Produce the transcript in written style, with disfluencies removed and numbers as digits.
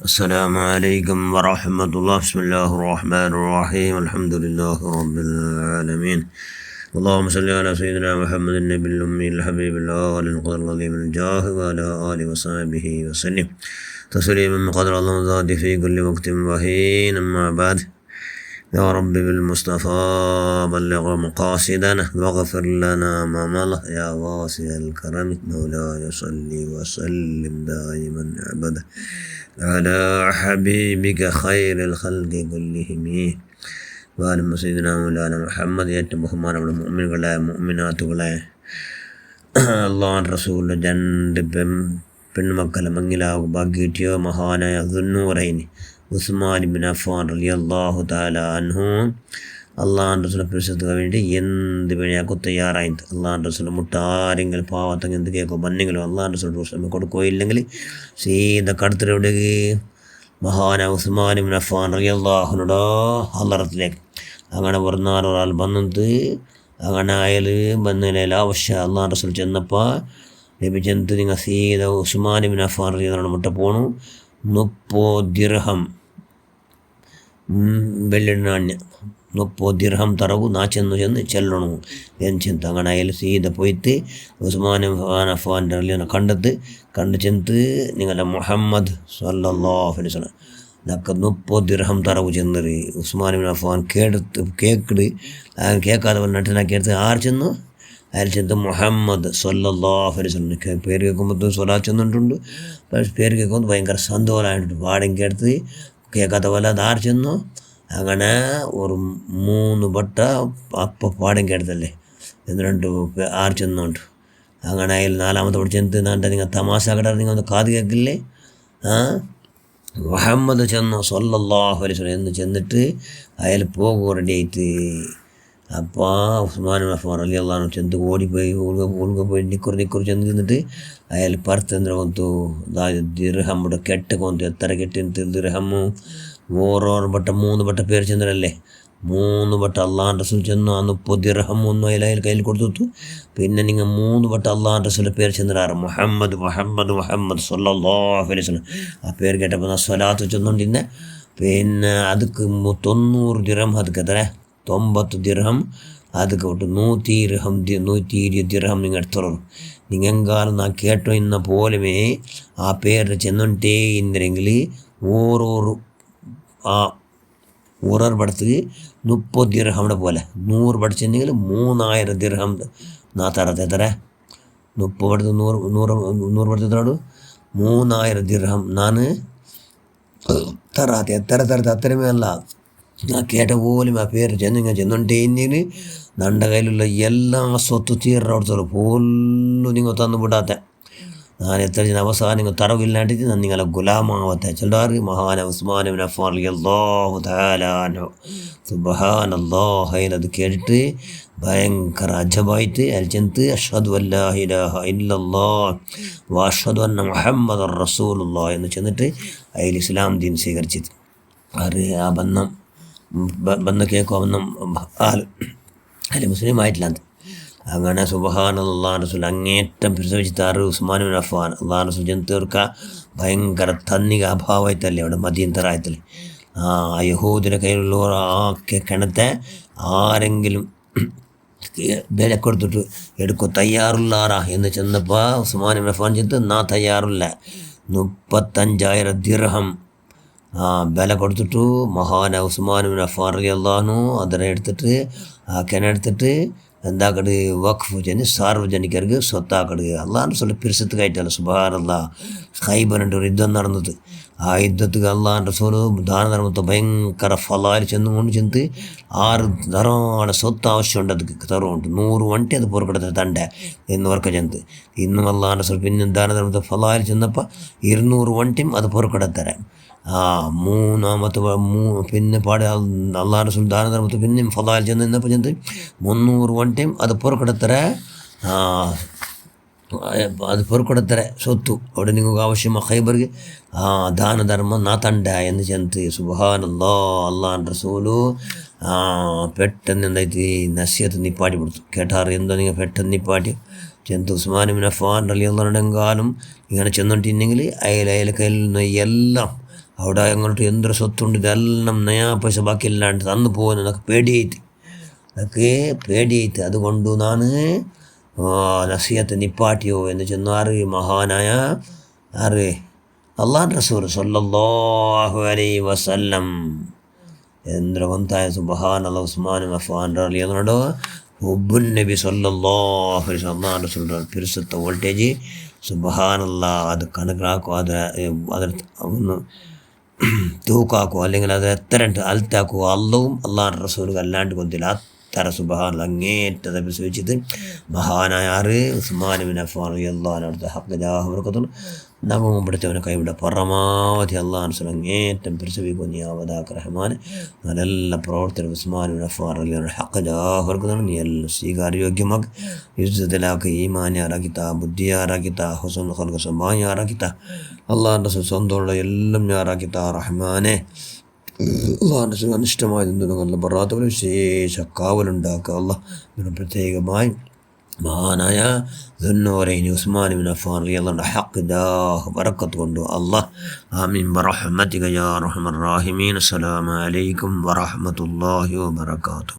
السلام عليكم ورحمة الله. بسم الله الرحمن الرحيم. الحمد لله رب العالمين. اللهم صل على سيدنا محمد النبي الأمي الحبيب الأول القدر العظيم الجاه وعلى آله وصحبه وسلم تسليما قدر الله ذات في كل وقت وحين. أما بعد، يا رب بالمصطفى بلغ مقاصدنا واغفر لنا ما مضى يا واسع الكرم. مولاي صل وسلم دائما أبدا على حبيبك خير الخلق كلهم വാലും സയ്യിദനാ മൗലാന മുഹമ്മദ്. ഏറ്റവും ബഹുമാനമുള്ള മുഅ്മിനുകളെ മുഅ്മിനാത്തുകളെ, അല്ലാഹുവിൻ്റെ റസൂലിൻ്റെ രണ്ട് പെൺമക്കളെ മങ്ങിലാവും ഭാഗ്യറ്റിയോ മഹാനായ ദുന്നൂറൈൻ ഉസ്മാൻ ഇബ്നു അഫ്ഫാൻ റളിയല്ലാഹു തആല അൻഹു അള്ളാഹുവിൻ്റെ റസൂലിനെ പിടിച്ചെടുക്കാൻ വേണ്ടി എന്ത് പണിയാക്കും തയ്യാറായിട്ട്. അള്ളാഹുവിൻ്റെ റസൂൽ മുട്ടാരെങ്കിലും പാവത്തെങ്കിൽ എന്ത് കേൾക്കും ബന്നെങ്കിലും അള്ളാഹുവിൻ്റെ റസൂൽ കൊടുക്കുകയില്ലെങ്കിൽ സീത കടുത്തിലെവിടേക്ക് മഹാനായ ഉസ്മാൻ ഇബ്നു അഫ്ഫാൻ റളിയല്ലാഹുവിനുടെ ഹളറത്തിലേക്ക് അങ്ങനെ ഒരാൾ വന്നിട്ട് അങ്ങനെ അയാൾ വന്നതിൽ ആവശ്യം അള്ളാഹുവിൻ്റെ റസൂൽ ചെന്നപ്പോൾ ലഭിച്ചെന്ത് നിങ്ങൾ സീത ഉസ്മാൻ ഇബ്നു അഫ്ഫാൻ റളിയല്ലാഹു മുട്ട പോണു 30 ദിർഹം ಬೆಳ್ಳಿ ನಾಣ್ಯ 30 ദിർഹം തറവു നാ ചെന്ന് ചെല്ലണു എന്ന് ചെന്ന് അങ്ങനെ അയാൾ സീത പോയിട്ട് ഉസ്മാൻ അഫ്ഫാൻ്റെ റളിയല്ലാഹു കണ്ട് ചെന്ന് നിങ്ങളുടെ മുഹമ്മദ് സല്ലല്ലാഹു അലൈഹി വസല്ലം നക്ക 30 ദിർഹം തറവ് ചെന്നറി ഉസ്മാൻ ഇബ്നു അഫ്ഫാൻ കേൾക്കാതെ നട്ടിനാക്കി എടുത്ത് ആര് ചെന്നു അയാൾ ചെന്ന് മുഹമ്മദ് സല്ലല്ലാഹു അലൈഹി വസല്ലം പേര് കേൾക്കുമ്പോൾ സ്വലാത്ത് ചെന്നിട്ടുണ്ട്. പക്ഷേ പേര് കേൾക്കുമ്പോൾ ഭയങ്കര സന്തോഷമായിട്ടുണ്ട്. പാടെങ്കിൽ എടുത്ത് കേൾക്കാത്ത പോലെ അത് ആര് ചെന്നു അങ്ങനെ ഒരു 3 ബട്ട അപ്പം പാടെങ്കിൽ എടുത്തല്ലേ എന്ന് 2 ആറ് ചെന്നുണ്ട്. അങ്ങനെ അയാൾ 4ാമത്തെ പടി ചെന്ന് നാട്ടെ നിങ്ങൾ തമാശ കട നിങ്ങൾ ഒന്ന് കാത് കേൾക്കില്ലേ മുഹമ്മദ് ചെന്നു സല്ലല്ലാഹു അലൈഹി വസല്ലം എന്ന് ചെന്നിട്ട് അയാൾ പോകും റെഡിയായിട്ട്. അപ്പോൾ ഉസ്മാൻ അഫ്ഫാൻ റളിയല്ലാഹു അൻഹു ചെന്ന് ഓടിപ്പോയി പോയി നിക്കുറി ചെന്ന് നിന്നിട്ട് അയാൾ പർത്തಂದ್ರ ಕೊಂತು ദിർഹം ഇവിടെ ಕೆಟ್ಟ ಕೊಂತು ಎತ್ತರ ಕೆಟ್ಟಿಂತ ദിർഹമു ഓരോരോ ബട്ട 3 ബട്ട പേര് ചെന്നല്ലേ 3 ബട്ട അള്ളാഹുവിൻ്റെ റസൂൽ ചെന്നു. ആ 30 ദിർഹം ഒന്നും അയാൾ കയ്യിൽ കൊടുത്തു. പിന്നെ നിങ്ങൾ 3 ബട്ട അള്ളാഹുവിൻ്റെ റസൂലിൻ്റെ പേര് ചെന്നിടാറ് മുഹമ്മദ് മുഹമ്മദ് മുഹമ്മദ് സല്ലല്ലാഹു അലൈഹി വസല്ലം. ആ പേര് കേട്ടപ്പോൾ ഞാൻ സ്വലാത്ത് ചെന്നുകൊണ്ടിരുന്നെ. പിന്നെ ಅದಕ್ಕೆ 90 ദിർഹം ಅದಕ್ಕೆ എത്ര 90 ദിർഹം ಅದಕ್ಕೆ ಒಟ್ಟು 120 ദിർഹം നിങ്ങൾ എടുത്തോളൂ. നിങ്ങൾ എങ്കാലും നാ കേട്ടോ ഇന്ന പോലുമേ ആ പേര് ചെന്നുണ്ടേ ഇന്നെങ്കിൽ ഓരോരു ആ ഓരോരു പടത്തേക്ക് 30 ദിർഹമിടെ പോലെ 100 പഠിച്ചെങ്കിൽ 3000 ദിർഹം നാ തരത്തെ എത്ര 30 പഠിത്ത് 100 പഠിത്തത്തോട് 3000 ദിർഹം ഞാൻ തരാത്തെ തരത്തെ അത്രമേ അല്ല. ഞാൻ കേട്ട പോലും ആ പേര് ചെന്നുണ്ടേ ഇന്നെങ്കിൽ നമ്മുടെ കയ്യിലുള്ള എല്ലാ സ്വത്ത് തീർന്നോടത്തോളം പോലും നിങ്ങൾ തന്നു വിടാത്ത ഞാൻ എത്ര അവസാനം നിങ്ങൾ തറവില്ലാണ്ടിട്ട് ഞാൻ നിങ്ങളെ ഗുലാമാവത്തെ ചെല്ലാറ് മഹാന ഉസ്മാൻ ഇബ്നു അഫ്ഫാൻ റളിയല്ലാഹു തആല അൻഹു സുബ്ഹാനല്ലാഹ്. അത് കേട്ടിട്ട് ഭയങ്കര അജബായിട്ട് അയാൾ ചെന്ന് അഷ്ഹദു അല്ലാ ഇലാഹ ഇല്ലല്ലാഹ് വഅഷ്ഹദു അന്ന മുഹമ്മദർ റസൂലുള്ളാഹ് എന്ന് ചെന്നിട്ട് അയാൾ ഇസ്ലാം ദീൻ സ്വീകരിച്ചത്. ആ ബന്ധം കേൾക്കും അതിൽ മുസ്ലിം ആയിട്ടില്ല. അങ്ങനെ സുബ്ഹാനല്ലാഹ് റസൂൽ അങ്ങേറ്റം പ്രസവിച്ചിട്ടാറ് ഉസ്മാൻ ഇബ്നു അഫ്ഫാൻ അള്ളാഹു റസൂൽ ചെന്ന് തീർക്കുക ഭയങ്കര തന്നിക അഭാവമായിട്ടല്ലേ അവിടെ മദീനത്തറായത്തില്ലേ ആ യഹൂദിൻ്റെ കയ്യിലുള്ളവർ ആ കിണത്തെ ആരെങ്കിലും വില കൊടുത്തിട്ട് എടുക്കും തയ്യാറുള്ളാറാ എന്ന് ചെന്നപ്പോൾ ഉസ്മാൻ ഇബ്നു അഫ്ഫാൻ ചെന്ന് നാ തയ്യാറില്ല 35,000 ദിർഹം വില കൊടുത്തിട്ടു മഹാന ഉസ്മാൻ ഇബ്നു അഫ്ഫാൻ റളിയല്ലാഹു അൻഹു അതിനെ എടുത്തിട്ട് ആ കിണെടുത്തിട്ട് എന്താക്കട് വഖഫ് ചെന്ന് സാർവജനികർക്ക് സ്വത്താക്കട്. അള്ളാഹുവിൻ്റെ റസൂൽ പിരിസത്ത് കയറ്റല്ല സുബ്ഹാനല്ലാഹ്. ഖൈബറിൻ്റെ ഒരു യുദ്ധം നടന്നത്. ആ യുദ്ധത്തിൽ അള്ളാഹുവിൻ്റെ റസൂൽ ദാനധർമ്മത്തെ ഭയങ്കര ഫലാൽ ചെന്ന് 6 ധാരാളം സ്വത്ത് ആവശ്യമുണ്ട്. ಅದಕ್ಕೆ തരുമുണ്ട് 100 ಒಂಟಿ ಅದು ಪೂರ್ಕಡತ್ತೆ ತಂಡ എന്ന് വർക്ക ചെന്ന് ഇന്നും അള്ളാഹുവിൻ്റെ റസൂൽ പിന്നെ ദാനധർമ്മത്തെ ഫലാൽ ചെന്നപ്പോൾ 200 ಒಂಟಿയും അത് പൂർക്കടത്തരാം. മൂന്നാമത്തെ പിന്നെ അള്ളാഹുവിൻ്റെ റസൂൽ ദാനധർമ്മത്തെ പിന്നെയും ഫലാൽ ചെന്നപ്പോൾ 300 ಒಂಟಿയും അത് പൂർക്കടത്തര അത് പൊറുക്കൊടുത്തര സ്വത്തു അവിടെ നിങ്ങൾക്ക് ആവശ്യമാണ് ഖൈബർക്ക് ദാനധർമ്മം നാ തണ്ട എന്ന് ചെന്ന് സുബ്ഹാനല്ലാഹ്. അള്ളാഹുവിൻ്റെ റസൂല് പെട്ടെന്ന് എന്തായിട്ട് നസിഹത്ത് നിപ്പാട്ടി കൊടുത്തു. കേട്ടാറ് എന്തോ നിങ്ങൾ പെട്ടെന്ന് നിപ്പാട്ടി ചെന്ന് ഉസ്മാൻ ഇബ്നു അഫ്ഫാൻ റളിയല്ലാഹു അൻഹു കാലം ഇങ്ങനെ ചെന്നുകൊണ്ടിരുന്നെങ്കിൽ അയാൾ കയ്യിൽ നിന്ന് എല്ലാം അവിടെ അങ്ങോട്ട് എന്തൊരു സ്വത്തുണ്ട് ഇതെല്ലാം നയാ പൈസ ബാക്കിയില്ലാണ്ട് തന്നു പോകുന്നു എന്നൊക്കെ പേടിയായിട്ട് അതുകൊണ്ട് നാണ് നസിഹത്ത് നിപ്പാട്ടിയോ എന്ന് ചെന്നാറ് മഹാനായ ആറ് അള്ളാഹ് റസൂൽ സല്ലല്ലാഹു അലൈഹി വസല്ലം എന്തൊരുകൊണ്ടായ സുബ്ഹാനല്ലാഹ് ഉസ്മാൻ അഫ്ഫാൻ റളിയല്ലാഹു ഹുബ്ബുൻ നബി സല്ലല്ലാഹു അലൈഹി വസല്ലം അള്ളാഹ് റസൂൽ പിരിസത്ത വോൾട്ടേജ് സുബ്ഹാനല്ലാഹ് അത് കണക്കാക്കോ അതിൽ ഒന്ന് തൂക്കാക്കോ അല്ലെങ്കിൽ അത് എത്ര അൽത്താക്കോ അള്ളവും അള്ളാഹ് റസൂൽ അല്ലാണ്ട് കൊന്നില്ല അത്ര സുബ്ഹാനല്ലാഹ് അങ്ങേറ്റത് വിശ്വസിച്ചത് മഹാനായ ആറ് ഉസ്മാൻ ബിൻ അഫ്ഫാൻ റളിയല്ലാഹു അൻഹു ഹഖ് ജാഹു ബർക്കത്തുൻ നമുക്ക് പിടിച്ചവനെ കൈവിട പരമാവധി അള്ളാഹ് റസൂൽ അങ്ങേറ്റം പരിശ്രമിക്കുന്നു യാവദാക്ക് റഹ്മാൻ നല്ല പ്രവർത്തനം ഉസ്മാൻ ബിൻ അഫ്ഫാൻ റളിയല്ലാഹു അൻഹു ഹഖ് ജാഹു ബർക്കത്തുൻ നീ എല്ലാം സ്വീകാര്യോഗ്യമാക്കി യുദ്ധത്തിലാക്കി ഈമാനിയാറാക്കിത്ത ബുദ്ധിയാറാക്കിത്ത ഹുസ്നുൽ ഖൽഖ് സ്വഭാവയാറാക്കിത്ത അള്ളാഹ് റസൂൽ സ്വന്തമുള്ള എല്ലാം ഞാറാക്കിത്ത റഹ്മാനെ അള്ളാഹ് റസൂൽ അനിഷ്ടമായതെന്തും നല്ല ബറാത്തുകൾ വിശേഷ കാവലുണ്ടാക്കുക അള്ളാഹ് പ്രത്യേകമായി മഹാനായ ദുന്നൂറൈനി ഉസ്മാൻ ബിൻ അഫ്ഫാൻ റളിയല്ലാഹു അൻഹു ഹഖ് ജാഹ് ബറക്കത്ത് കൊണ്ട് അല്ലാഹ് ആമീൻ ബറഹ്മതിക യാ അർഹമർ റഹീമീൻ. അസ്സലാമു അലൈക്കും വറഹ്മത്തുള്ളാഹി വബറകാതുഹു.